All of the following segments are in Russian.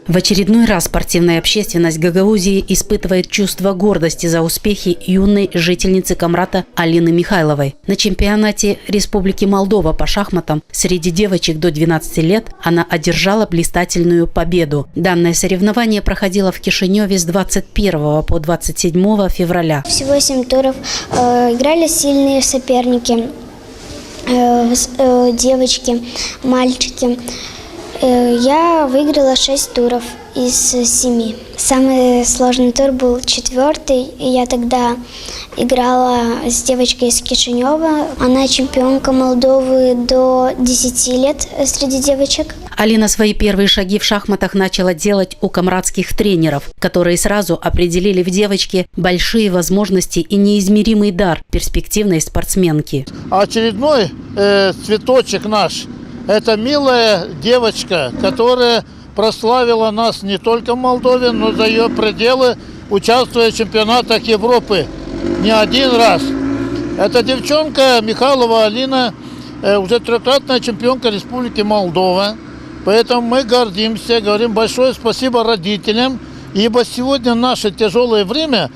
В очередной раз спортивная общественность Гагаузии испытывает чувство гордости за успехи юной жительницы Комрата Алины Михайловой. На чемпионате Республики Молдова по шахматам среди девочек до 12 лет она одержала блистательную победу. Данное соревнование проходило в Кишиневе с 21 по 27 февраля. Всего 7 туров. Играли сильные соперники, девочки, мальчики. Я выиграла 6 туров из 7. Самый сложный тур был 4-й. Я тогда играла с девочкой из Кишинева. Она чемпионка Молдовы до 10 лет среди девочек. Алина свои первые шаги в шахматах начала делать у комратских тренеров, которые сразу определили в девочке большие возможности и неизмеримый дар перспективной спортсменки. Очередной цветочек наш. Это милая девочка, которая прославила нас не только в Молдове, но за ее пределы, участвуя в чемпионатах Европы не один раз. Эта девчонка Михайлова Алина уже трехкратная чемпионка Республики Молдова. Поэтому мы гордимся, говорим большое спасибо родителям, ибо сегодня в наше тяжелое время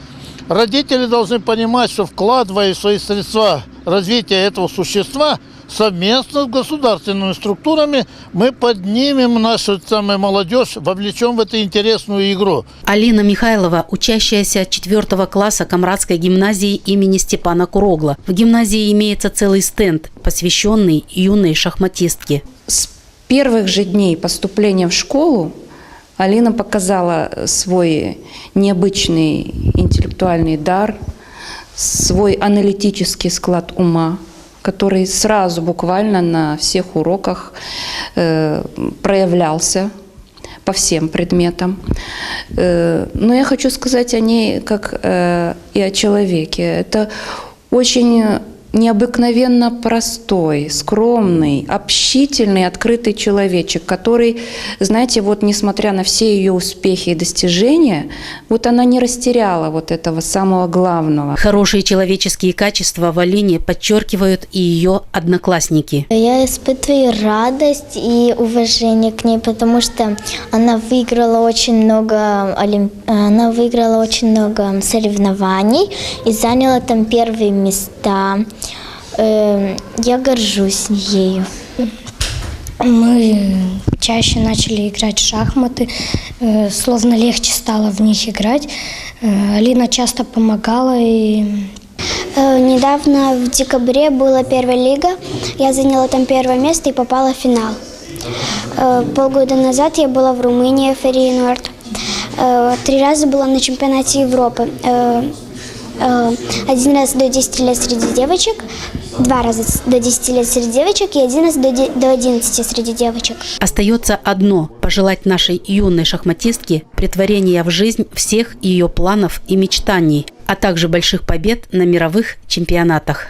родители должны понимать, что вкладывая свои средства в развитие этого существа, совместно с государственными структурами мы поднимем нашу молодежь, вовлечем в эту интересную игру. Алина Михайлова, учащаяся 4 класса Комратской гимназии имени Степана Курогла. В гимназии имеется целый стенд, посвященный юной шахматистке. С первых же дней поступления в школу Алина показала свой необычный интеллектуальный дар, свой аналитический склад ума, который сразу буквально на всех уроках проявлялся по всем предметам. Но я хочу сказать о ней как и о человеке. Это очень необыкновенно простой, скромный, общительный, открытый человечек, который, знаете, вот несмотря на все ее успехи и достижения, вот она не растеряла вот этого самого главного. Хорошие человеческие качества в Алине подчеркивают и ее одноклассники. Я испытываю радость и уважение к ней, потому что она выиграла очень много соревнований и заняла там первые места. Я горжусь ею. Мы чаще начали играть в шахматы, словно легче стало в них играть. Алина часто помогала. Недавно в декабре была первая лига, я заняла там первое место и попала в финал. Полгода назад я была в Румынии, в Фейенорд. 3 раза была на чемпионате Европы. 1 раз до 10 лет среди девочек, 2 раза до 10 лет среди девочек и 1 раз до 11 среди девочек. Остается одно – пожелать нашей юной шахматистке претворения в жизнь всех ее планов и мечтаний, а также больших побед на мировых чемпионатах.